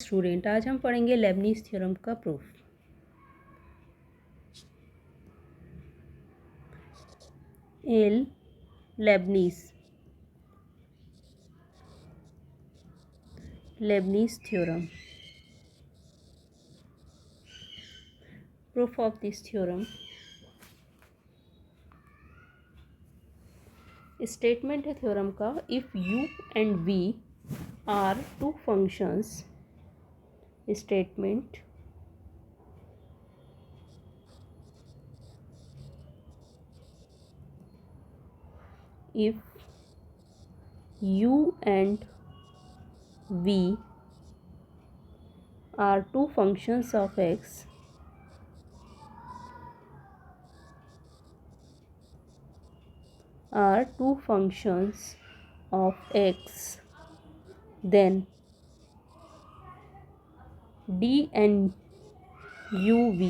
Student, आज हम पढ़ेंगे लेबनीज़ थ्योरम का proof. L Leibniz theorem. Proof of this theorem. Statement है थ्योरम का, if u and v are two functions. Statement, if u and v are two functions of x, then d and uv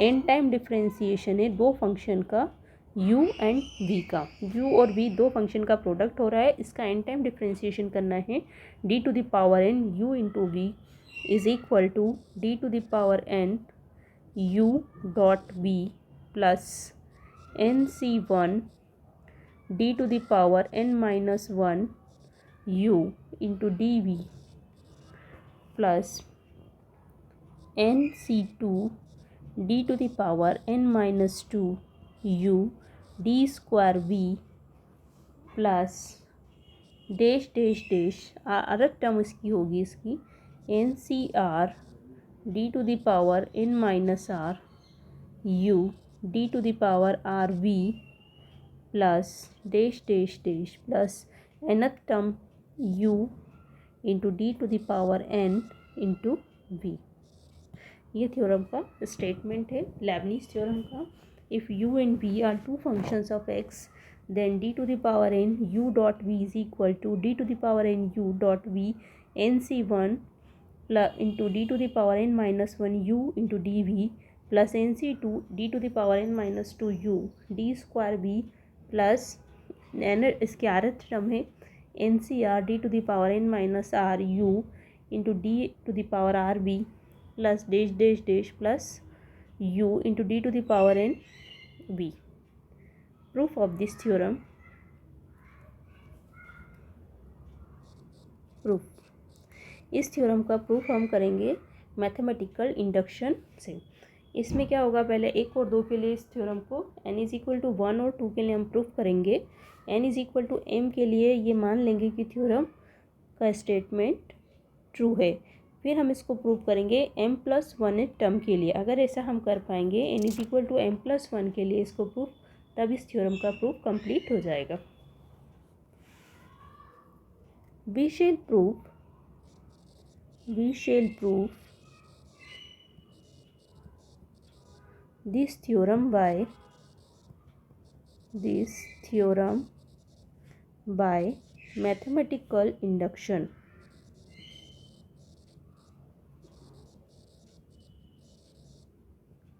n time differentiation है दो function का, u and v का। u और v दो function का product हो रहा है, इसका n टाइम डिफरेंशिएशन करना है। d to the power n u into v is equal to d to the power n u dot v plus nc1 d to the power n minus 1 u into dv plus nc2 d to the power n minus 2 u d square v plus dash dash dash अलग term इसकी होगी इसकी ncr d to the power n minus r u d to the power r v plus dash dash dash plus nth term u into d to the power n into v। ये theorem का statement है Leibniz theorem का। If u and v are two functions of x, then d to the power n u dot v is equal to d to the power n u dot v nc1 into d to the power n minus 1 u into dv plus nc2 d to the power n minus 2 u d square v plus इसके rth term है ncr d to the power n minus r u into d to the power r v plus dash dash dash plus u into D to the power n v। Proof of this theorem. Proof, इस थ्योरम का proof हम करेंगे mathematical induction से। इसमें क्या होगा, पहले 1 और 2 के लिए इस थ्योरम को n इज इक्वल टू 1 और 2 के लिए हम प्रूफ करेंगे। n is equal to m के लिए ये मान लेंगे कि थ्योरम का स्टेटमेंट ट्रू है। फिर हम इसको प्रूव करेंगे m+1 टर्म के लिए। अगर ऐसा हम कर पाएंगे n is equal to m+1 के लिए इसको प्रूफ, तब इस थ्योरम का प्रूफ कंप्लीट हो जाएगा। We shall proof this theorem by mathematical induction.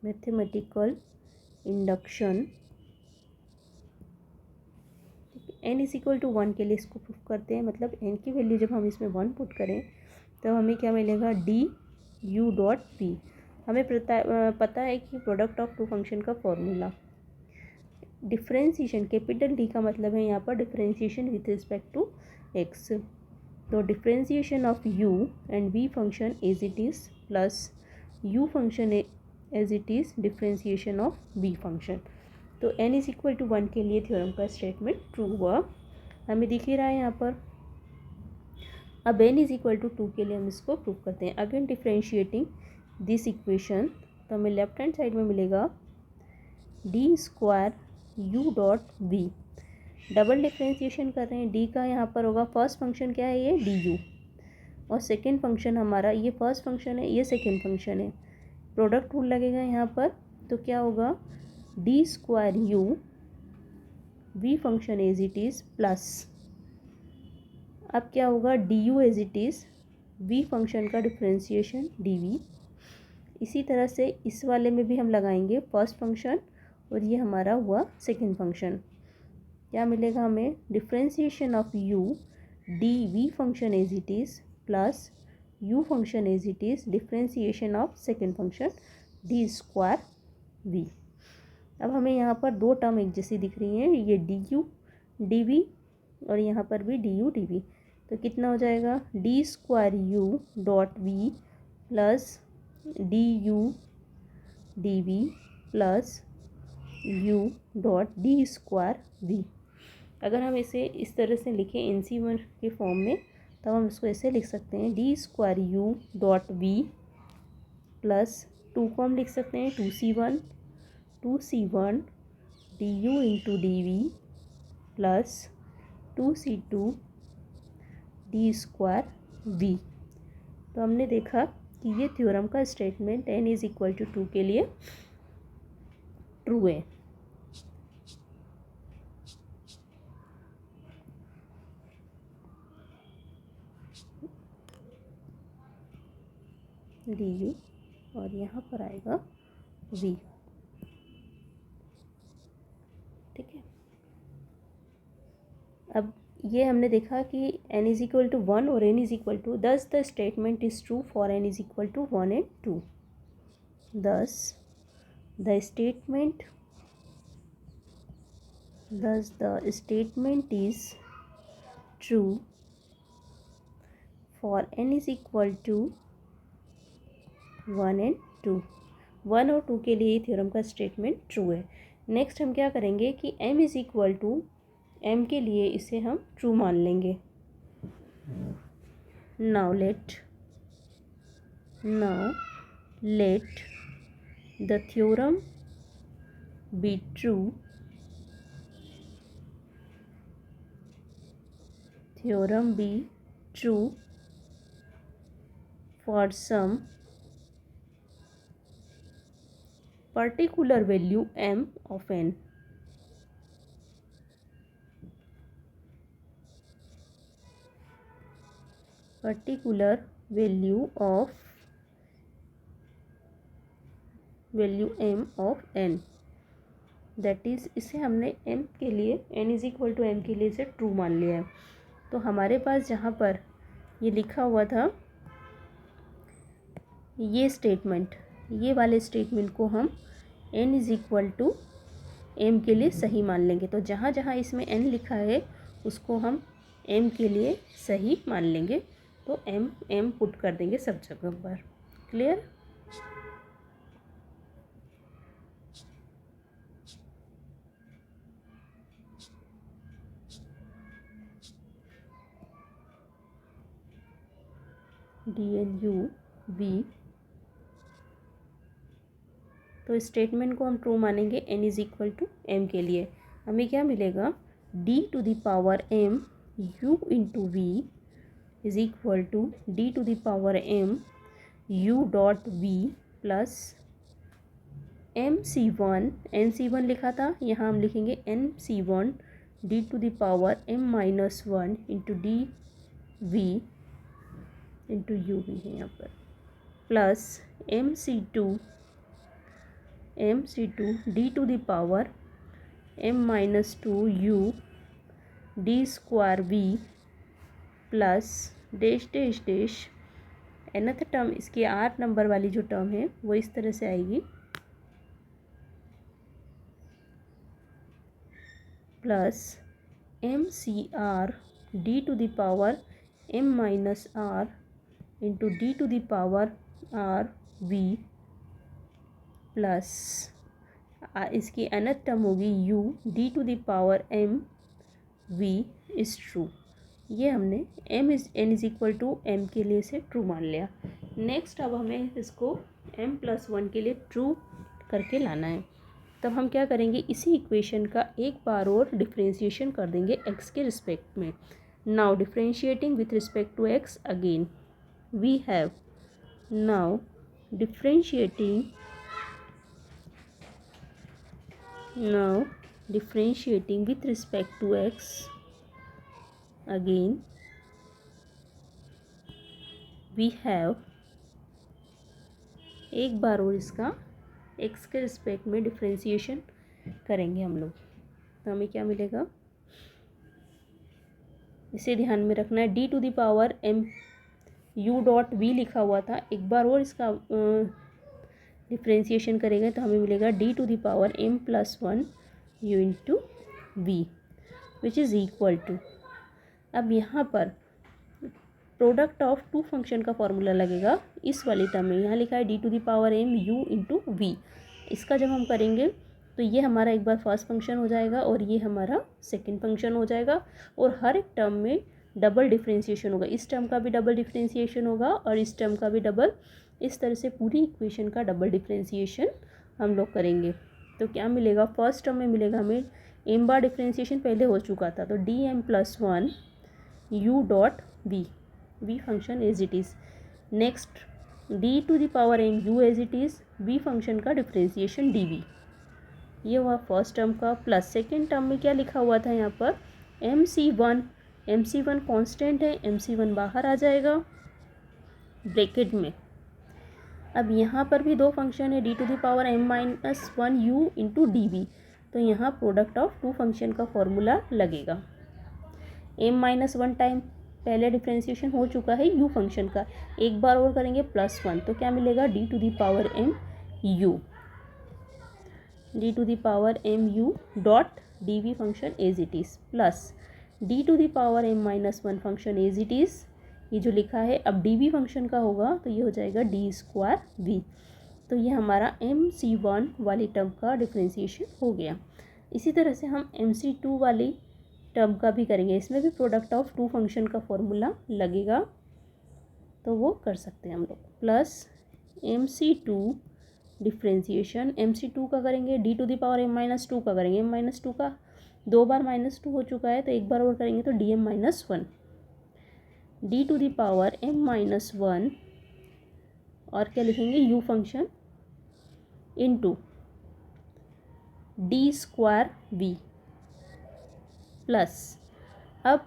Mathematical induction n is equal to 1 के लिए इसको प्रूफ करते हैं। मतलब n की वैल्यू जब हम इसमें 1 पुट करें तो हमें क्या मिलेगा, d u डॉट p। हमें पता है कि प्रोडक्ट ऑफ टू फंक्शन का फॉर्मूला डिफरेंशिएशन, कैपिटल D का मतलब है यहाँ पर differentiation with respect to x। तो differentiation of u and v function as it is plus u function as it is differentiation of v function. तो n is equal to 1 के लिए theorem का स्टेटमेंट ट्रू हुआ, हमें दिख ही रहा है यहाँ पर। अब n इज इक्वल टू 2 के लिए हम इसको प्रूव करते हैं। अगेन डिफरेंशिएटिंग दिस इक्वेशन, तो हमें लेफ्ट हैंड साइड में मिलेगा d square u dot v। Double differentiation कर रहे हैं, d का यहाँ पर होगा फर्स्ट फंक्शन क्या है ये du, और सेकेंड फंक्शन हमारा ये फर्स्ट फंक्शन है, ये सेकेंड फंक्शन है। प्रोडक्ट रूल लगेगा यहाँ पर, तो क्या होगा d square u v function as it is plus, अब क्या होगा du as it is v function का डिफरेंशिएशन dv। इसी तरह से इस वाले में भी हम लगाएंगे फर्स्ट फंक्शन, और ये हमारा हुआ सेकेंड फंक्शन। क्या मिलेगा हमें, differentiation of u dv function as it is plus u function as it is, differentiation of second function d square v. अब हमें यहाँ पर दो टर्म एक जैसी दिख रही हैं, ये डी यू डी वी और यहाँ पर भी डी यू डी वी। तो कितना हो जाएगा, d square u dot v plus d u d v plus u dot d square v. अगर हम इसे इस तरह से लिखें NC1 के फॉर्म में, तब हम इसको ऐसे लिख सकते हैं, d square u dot v plus two को हम लिख सकते हैं 2C1 d u into D v plus 2C2 d square v. तो हमने देखा कि ये थ्योरम का statement n is equal to 2 के लिए ट्रू है। डी यू और यहाँ पर आएगा v, ठीक है। अब ये हमने देखा कि n इज़ इक्वल टू 1 और n is equal to, thus the statement is true for n is equal to 1 and 2। thus the statement is true for n is equal to 1 and 2। 1 और 2 के लिए थ्योरम का statement true है। Next हम क्या करेंगे कि m is equal to m के लिए इसे हम ट्रू मान लेंगे। now let the theorem be true for some particular value m of n। particular value m of n, that is इसे हमने m के लिए n is equal to m के लिए इसे ट्रू मान लिया है। तो हमारे पास जहाँ पर ये लिखा हुआ था, ये स्टेटमेंट, ये वाले स्टेटमेंट को हम n is equal to m के लिए सही मान लेंगे। तो जहाँ जहाँ इसमें n लिखा है उसको हम m के लिए सही मान लेंगे। तो m पुट कर देंगे सब जगह पर। क्लियर? DNU V, तो स्टेटमेंट को हम ट्रू मानेंगे n is equal to m के लिए। हमें क्या मिलेगा, d to the power m u into v is equal to d to the power m u dot v plus MC1, NC1 लिखा था, यहाँ हम लिखेंगे MC1 d to the power m minus 1 into D v into u भी है यहाँ पर, plus MC2 D to the power m minus 2 u d square v plus dash dash dash nth term, इसकी 8 नंबर वाली जो term है वो इस तरह से आएगी, plus MCR d to the power m minus r into D to the power r v plus इसकी nth टर्म होगी u D to the power m v is true. ये हमने n is equal to m के लिए से true मान लिया। Next अब हमें इसको m+1 के लिए ट्रू करके लाना है। तब हम क्या करेंगे, इसी इक्वेशन का एक बार और डिफ्रेंशिएशन कर देंगे x के रिस्पेक्ट में। Now differentiating with respect to x again we have, now differentiating with respect to x again we have, एक बार और इसका x के रिस्पेक्ट में डिफ्रेंशिएशन करेंगे हम लोग। तो हमें क्या मिलेगा, इसे ध्यान में रखना है, d to the power m u dot v लिखा हुआ था, एक बार और इसका डिफ्रेंसिएशन करेंगे तो हमें मिलेगा d to the power m plus 1 u into v which is equal to, अब यहाँ पर प्रोडक्ट ऑफ टू फंक्शन का फॉर्मूला लगेगा इस वाली टर्म में। यहाँ लिखा है D to the power m u into v. इसका जब हम करेंगे तो ये हमारा एक बार फर्स्ट फंक्शन हो जाएगा और ये हमारा सेकंड फंक्शन हो जाएगा, और हर एक टर्म में डबल डिफ्रेंसिएशन होगा। इस टर्म का भी डबल डिफ्रेंसिएशन होगा और इस टर्म का भी डबल, इस तरह से पूरी इक्वेशन का डबल डिफ्रेंसिएशन हम लोग करेंगे। तो क्या मिलेगा, फर्स्ट टर्म में मिलेगा हमें m बार डिफ्रेंसिएशन पहले हो चुका था, तो D m plus 1 u dot v function as it is. Next d to the power m u as it is, v function का डिफ्रेंसिएशन dv। ये हुआ फर्स्ट टर्म का, प्लस सेकेंड टर्म में क्या लिखा हुआ था यहाँ पर mc1 कांस्टेंट है, mc1 बाहर आ जाएगा ब्रैकेट में। अब यहाँ पर भी दो फंक्शन है, D to the power m minus 1 u into D v, तो यहाँ प्रोडक्ट ऑफ टू फंक्शन का फॉर्मूला लगेगा। m माइनस 1 टाइम पहले डिफ्रेंसिएशन हो चुका है u फंक्शन का, एक बार और करेंगे प्लस 1, तो क्या मिलेगा d to the power m u, D to the power m u dot D v function as it is, plus d to the power m minus 1 function as it is, ये जो लिखा है। अब D v function का होगा तो ये हो जाएगा डी स्क्वायर वी। तो ये हमारा mc1 वाली टर्म का डिफ्रेंसिएशन हो गया। इसी तरह से हम mc2 वाली टर्म का भी करेंगे, इसमें भी प्रोडक्ट ऑफ टू फंक्शन का फॉर्मूला लगेगा, तो वो कर सकते हैं हम लोग। प्लस mc2 डिफ्रेंसिएशन, mc2 का करेंगे d to the power m minus 2 का करेंगे, m माइनस 2 का दो बार माइनस 2 हो चुका है, तो एक बार और करेंगे तो D M minus 1, D to the power m minus 1, और क्या लिखेंगे u function into D square V, plus अब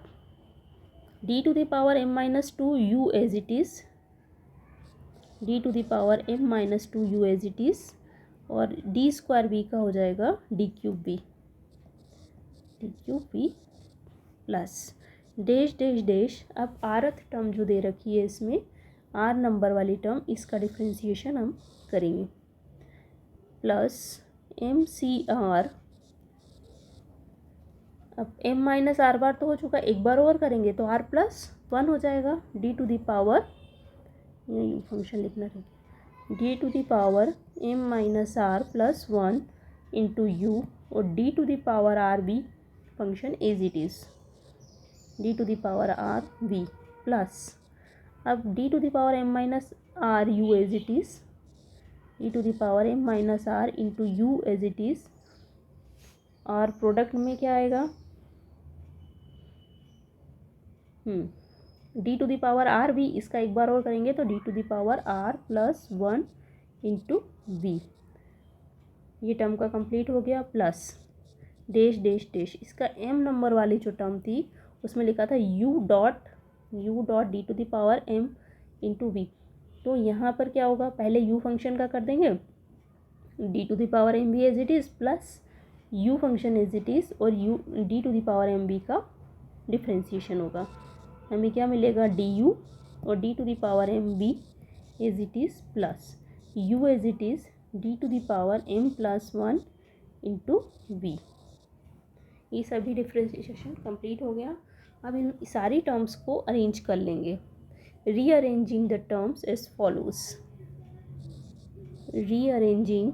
D to the power m minus 2 u as it is, D to the power m minus 2 u as it is, और D square V का हो जाएगा D cube V plus dash dash dash. अब rth term जो दे रखी है इसमें r नंबर वाली टर्म, इसका डिफ्रेंसिएशन हम करेंगे, प्लस mcr, अब m माइनस आर बार तो हो चुका, एक बार और करेंगे तो r प्लस 1 हो जाएगा, डी टू द पावर, ये फंक्शन लिखना रहेगा, D to the power m minus are plus 1 into U, और D to the power are V function as it is, D to the power are V, plus अब D to the power m minus are U as it is, D to the power m minus R into U as it is, और product में क्या आएगा, D to the power are v, इसका एक बार और करेंगे तो D to the power are plus 1 into v, ये टर्म का कंप्लीट हो गया, प्लस डैश डैश डैश, इसका m नंबर वाली जो टर्म थी उसमें लिखा था u dot D to the power m into v, तो यहाँ पर क्या होगा, पहले u फंक्शन का कर देंगे D to the power m भी as it is, plus u function as it is, और u D to the power m b का डिफ्रेंसिएशन होगा, हमें क्या मिलेगा डी यू, और D to the power m b as it is, plus u as it is D to the power m plus 1 into v. ये सभी differentiation complete हो गया। अब इन सारी टर्म्स को अरेंज कर लेंगे, rearranging the terms as follows, rearranging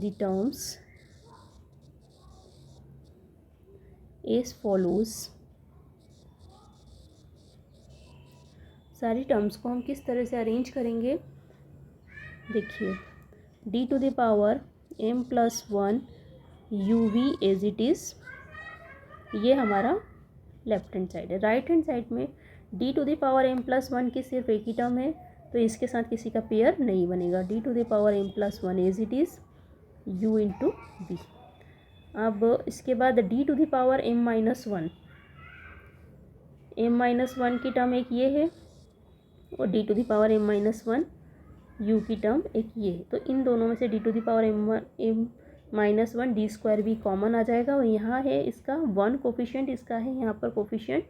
the terms as follows. सारी टर्म्स को हम किस तरह से अरेंज करेंगे, देखिए, D to the power m plus 1 u v as it is, ये हमारा लेफ्ट हैंड साइड है। राइट हैंड साइड में D to the power m plus 1 की सिर्फ एक ही टर्म है, तो इसके साथ किसी का पेयर नहीं बनेगा, D to the power m plus 1 as it is u into V. अब इसके बाद D to the power m minus 1 की टर्म एक ये है, और D to the power m-1 u की टर्म एक ये है, तो इन दोनों में से D to the power m minus one D square V common आ जाएगा और यहाँ है इसका वन कोफिशिएंट, इसका है यहाँ पर कोफिशिएंट,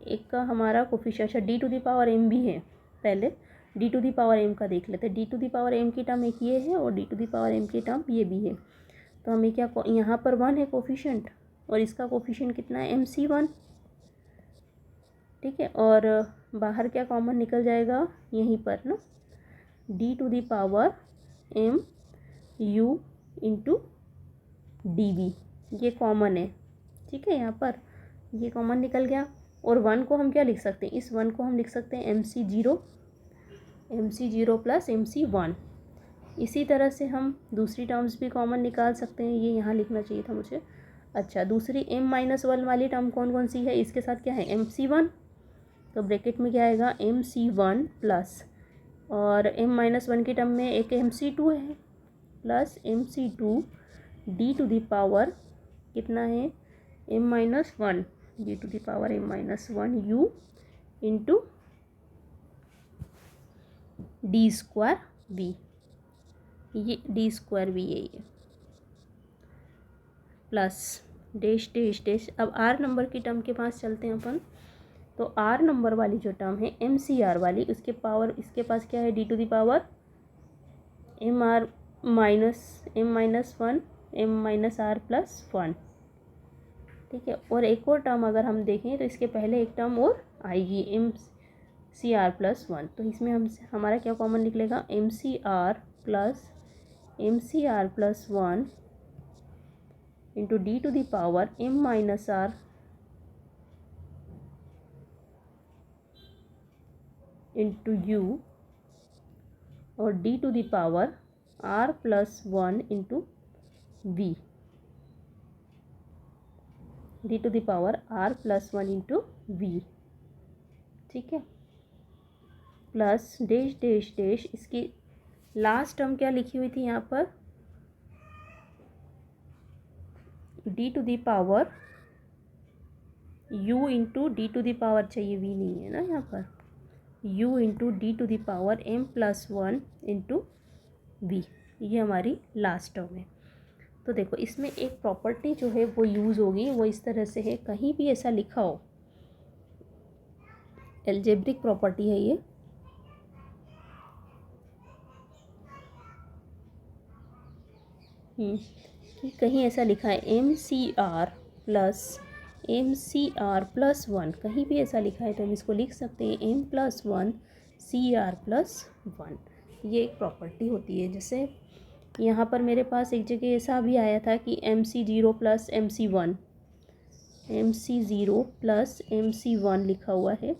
एक का हमारा कोफिशिएंट, अच्छा D to the power m भी है। पहले D to the power m का देख लेते हैं। D to the power m की टर्म एक ये है और D to the power m की टर्म ये भी है। तो हमें क्या, यहाँ पर वन है कोफिशिएंट और इसका कोफिशिएंट कितना है, एम सी वन, ठीक है। और बाहर क्या कॉमन निकल जाएगा यहीं पर ना, D to the power m u into D v, ये कॉमन है, ठीक है। यहाँ पर ये कॉमन निकल गया और वन को हम क्या लिख सकते हैं, इस वन को हम लिख सकते हैं m C zero plus m C one. इसी तरह से हम दूसरी टर्म्स भी कॉमन निकाल सकते हैं, ये यहाँ लिखना चाहिए था मुझे। अच्छा, दूसरी m माइनस वन वाली टर्म कौन कौन सी है, इसके साथ क्या है, एम सी वन, तो ब्रैकेट में क्या आएगा एम सी वन प्लस, और m माइनस वन की टर्म में एक एम सी टू है plus m C two D to the power कितना है, m minus one, D to the power m minus one u into D square v, ये D square v यही है, plus dash dash dash. अब are number की term के पास चलते हैं अपन। तो आर नंबर वाली जो टर्म है एम सी आर वाली, उसके पावर इसके पास क्या है, D to the power m r minus one m minus are plus one, ठीक है। और एक और टर्म अगर हम देखें तो इसके पहले एक टर्म और आएगी M C are plus one, तो इसमें हमारा क्या कॉमन निकलेगा, M C are plus one into D to the power M minus R into U और D to the power are plus one into V, D to the power are plus one into V, ठीक है। Plus dash dash dash, इसकी last term क्या लिखी हुई थी यहाँ पर, D to the power u into D to the power, चाहिए v नहीं है ना यहाँ पर, u into D to the power m plus one into v, ये हमारी लास्ट टर्म है। तो देखो इसमें एक प्रॉपर्टी जो है वो यूज़ होगी, वो इस तरह से है, कहीं भी ऐसा लिखा हो, एल्जेब्रिक प्रॉपर्टी है ये, कि कहीं ऐसा लिखा है m C are plus one, कहीं भी ऐसा लिखा है तो हम इसको लिख सकते हैं m plus one C are plus one, ये एक प्रॉपर्टी होती है। जैसे यहाँ पर मेरे पास एक जगह ऐसा भी आया था कि m C zero plus m C one, लिखा हुआ है,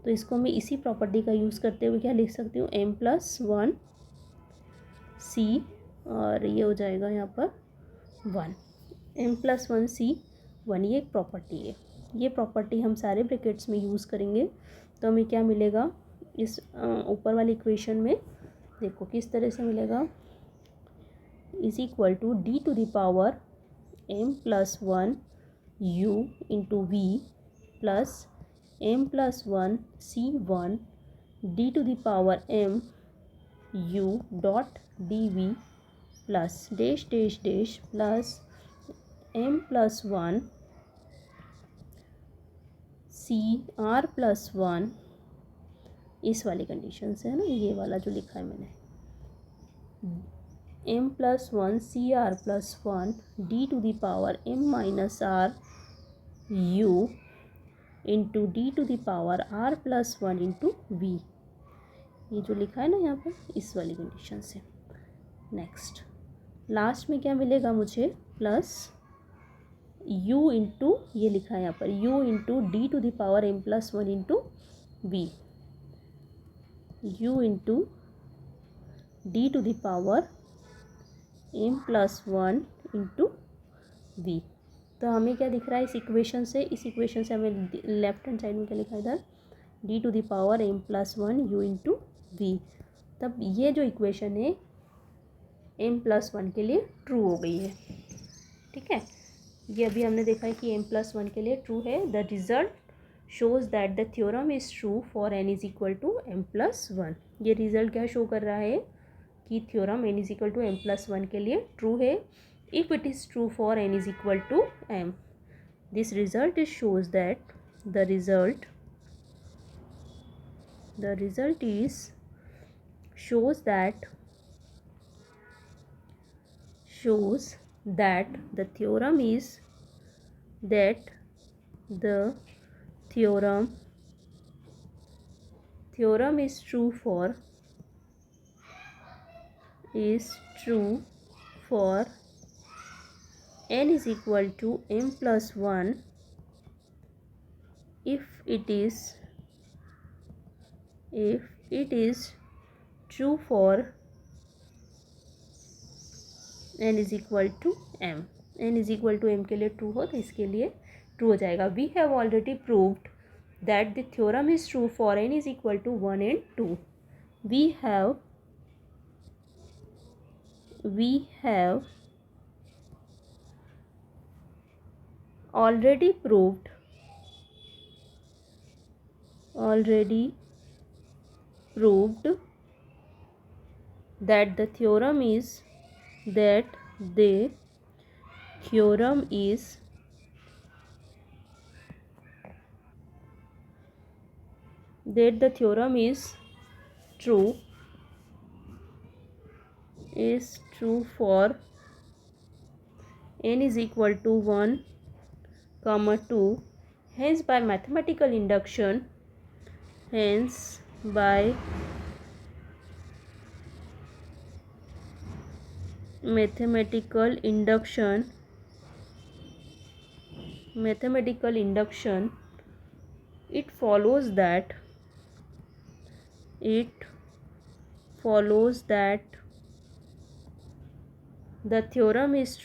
तो इसको मैं इसी प्रॉपर्टी का यूज़ करते हुए क्या लिख सकती हूँ, एम प्लस वन सी, और ये हो जाएगा यहाँ पर one, M plus one C one, ये एक प्रॉपर्टी है। ये प्रॉपर्टी हम सारे ब्रैकेट्स में यूज़ करेंगे तो हमें क्या मिलेगा, इस ऊपर वाली इक्वेशन में देखो किस तरह से मिलेगा, is equal to D to the power m plus one u into v plus m plus one C one D to the power m u dot D v plus dash dash dash plus m plus one C are plus one, इस वाली condition से है ना, ये वाला जो लिखा है मैंने, m plus one C are plus one D to the power M minus are u into D to the power are plus one into v, ये जो लिखा है ना यहाँ पर, इस वाली कंडीशन से। नेक्स्ट लास्ट में क्या मिलेगा मुझे, प्लस u इंटू, ये लिखा है यहाँ पर u into D to the power m plus one into v, u into D to the power m plus one into v. तो हमें क्या दिख रहा है इस इक्वेशन से, हमें लेफ्ट हैंड साइड में क्या लिखा है इधर, D to the power m plus one u into v. तब ये जो इक्वेशन है m प्लस वन के लिए ट्रू हो गई है, ठीक है। ये अभी हमने देखा है कि m प्लस वन के लिए ट्रू है। The result shows that the theorem is true for n is equal to m plus one. ये रिजल्ट क्या शो कर रहा है कि theorem n is equal to m plus one के लिए ट्रू है if it is true for n is equal to m. This result shows that the result is shows that the theorem is true for n is equal to m plus 1 if it is true for n is equal to m. n is equal to m के लिए true हो तो इसके लिए true हो जाएगा. We have already proved that the theorem is true for n is equal to 1 and 2. We have already proved that the theorem is true for n is equal to 1, 2. Hence by mathematical induction it follows that the theorem is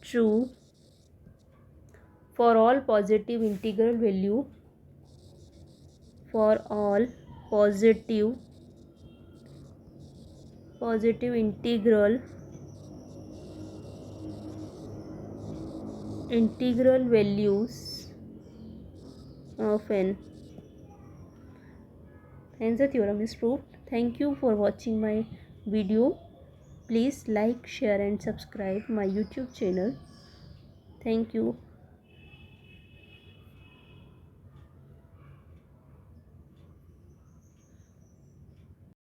true for all positive integral value integral values of n. Hence the theorem is proved. Thank you for watching my video. Please like, share and subscribe my YouTube channel. Thank you.